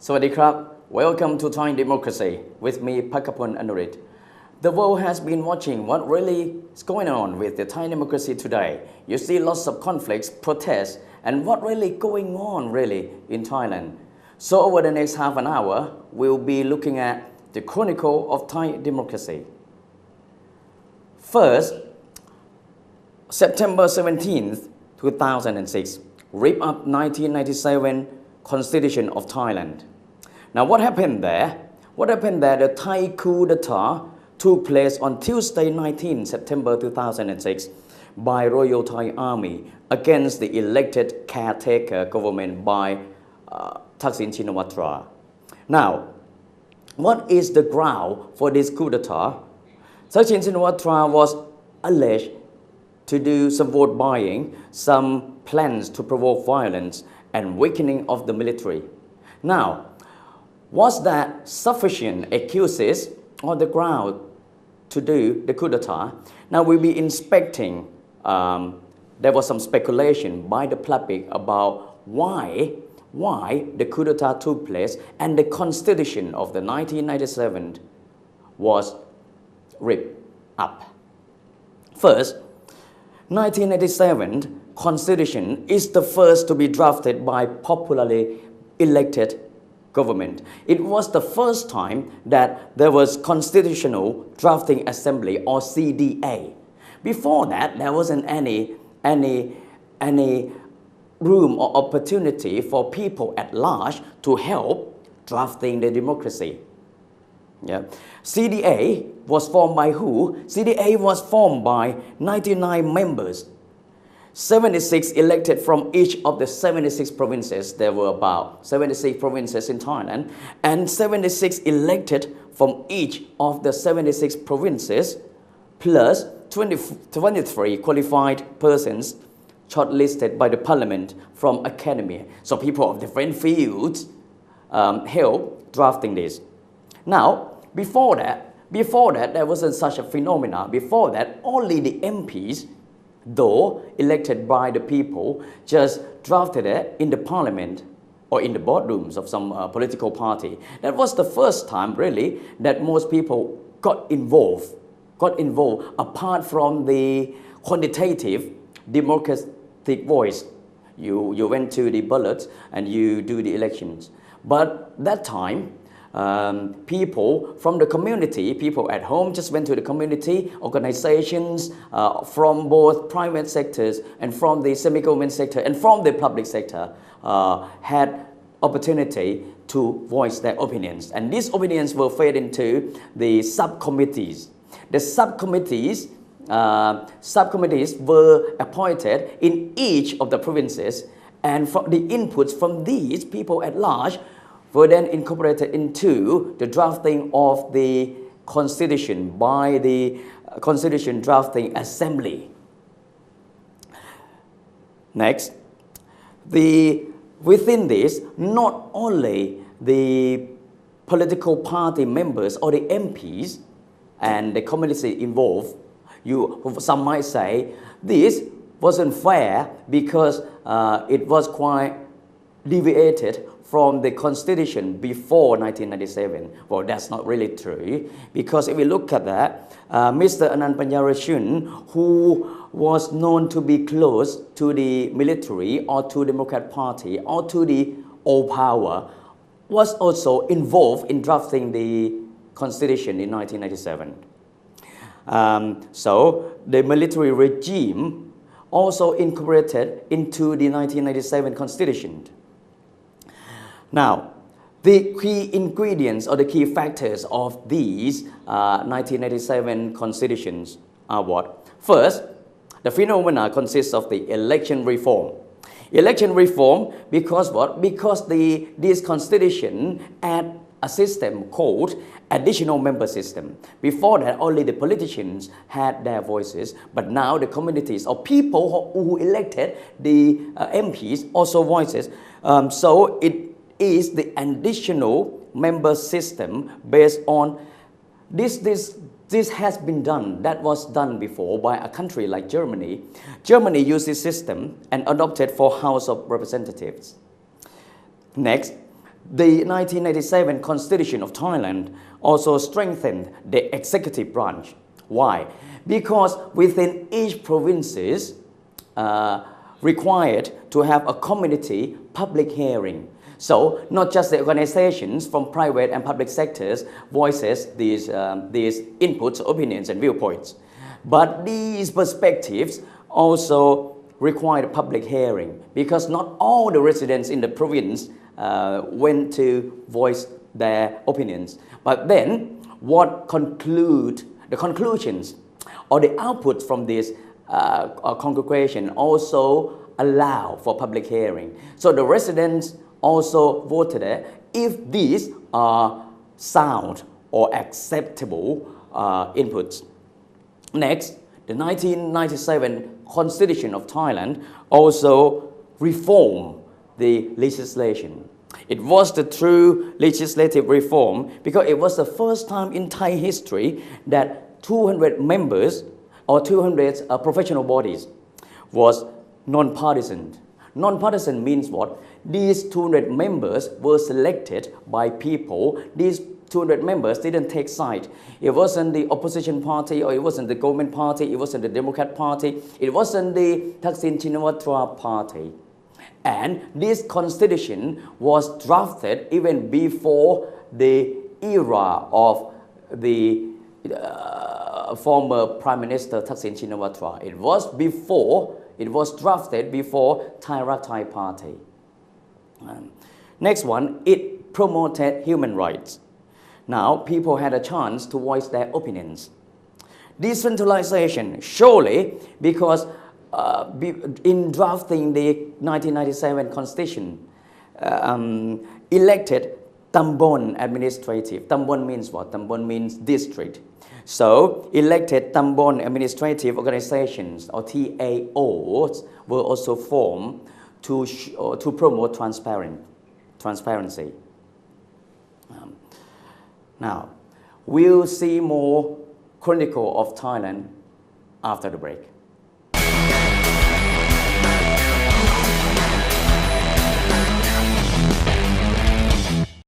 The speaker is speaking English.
Sawadee Welcome to Thai Democracy with me, Pacapol Anurit. The world has been watching what really is going on with the Thai democracy today. You see lots of conflicts, protests, and what really going on really in Thailand. So over the next half an hour, we'll be looking at the chronicle of Thai democracy. First, September 17th, 2006, rip up 1997 Constitution of Thailand. Now what happened there? The Thai coup d'etat took place on Tuesday 19 September 2006 by Royal Thai Army against the elected caretaker government by Thaksin Shinawatra. Now, what is the ground for this coup d'etat? Thaksin Shinawatra was alleged to do some vote buying, some plans to provoke violence and weakening of the military. Now, was that sufficient excuses on the ground to do the coup d'etat? Now we'll be inspecting, there was some speculation by the public about why the coup d'etat took place and the constitution of the 1997 was ripped up. First, 1997 constitution is the first to be drafted by popularly elected government. It was the first time that there was Constitutional Drafting Assembly or CDA. Before that, there wasn't any room or opportunity for people at large to help drafting the democracy. Yeah. CDA was formed by who? CDA was formed by 99 members. 76 elected from each of the 76 provinces. There were about 76 provinces in Thailand, and 76 elected from each of the 76 provinces, plus 23 qualified persons shortlisted by the parliament from academia. So people of different fields helped drafting this. Now, before that, there wasn't such a phenomena. Before that, only the MPs, though elected by the people, just drafted it in the parliament or in the boardrooms of some political party. That was the first time really that most people got involved apart from the quantitative democratic voice. You went to the ballots and you do the elections. But that time, people from the community, people at home just went to the community, organizations from both private sectors and from the semi-government sector and from the public sector had opportunity to voice their opinions. And these opinions were fed into the subcommittees. The subcommittees were appointed in each of the provinces, and from the inputs from these people at large were then incorporated into the drafting of the constitution by the Constitution Drafting Assembly. Next, within this, not only the political party members or the MPs and the community involved, some might say this wasn't fair because it was quite deviated from the constitution before 1997. Well, that's not really true, because if we look at that, Mr. Anand Panyarachun, who was known to be close to the military or to the Democrat Party or to the old power, was also involved in drafting the constitution in 1997. So the military regime also incorporated into the 1997 constitution. Now, the key ingredients or the key factors of these 1997 constitutions are what? First, the phenomena consists of the election reform. Election reform because what? Because this constitution add a system called additional member system. Before that, only the politicians had their voices, but now the communities or people who elected the MPs also voices. So it is the additional member system based on this has been done. That was done before by a country like Germany. Germany used this system and adopted for House of Representatives. Next, The 1997 Constitution of Thailand also strengthened the executive branch. Why? Because within each provinces required to have a community public hearing. So not just the organizations from private and public sectors voices these inputs, opinions and viewpoints, but these perspectives also required a public hearing because not all the residents in the province went to voice their opinions. But then the conclusions or the output from this congregation also allow for public hearing. So the residents also voted if these are sound or acceptable inputs. Next, the 1997 Constitution of Thailand also reformed the legislation. It was the true legislative reform because it was the first time in Thai history that 200 members or 200 professional bodies was non-partisan. Non-partisan means what? These 200 members were selected by people. These 200 members didn't take side. It wasn't the opposition party or it wasn't the government party, it wasn't the Democrat party, it wasn't the Thaksin Shinawatra party. And this constitution was drafted even before the era of the former Prime Minister Thaksin Shinawatra. It was drafted before Thai Rak Thai Party. Next one, it promoted human rights. Now, people had a chance to voice their opinions. Decentralization, surely, because in drafting the 1997 Constitution, elected Tambon administrative. Tambon means what? Tambon means district. So, elected Tambon administrative organizations or TAOs were also formed to promote transparency. Now, we'll see more Chronicle of Thailand after the break.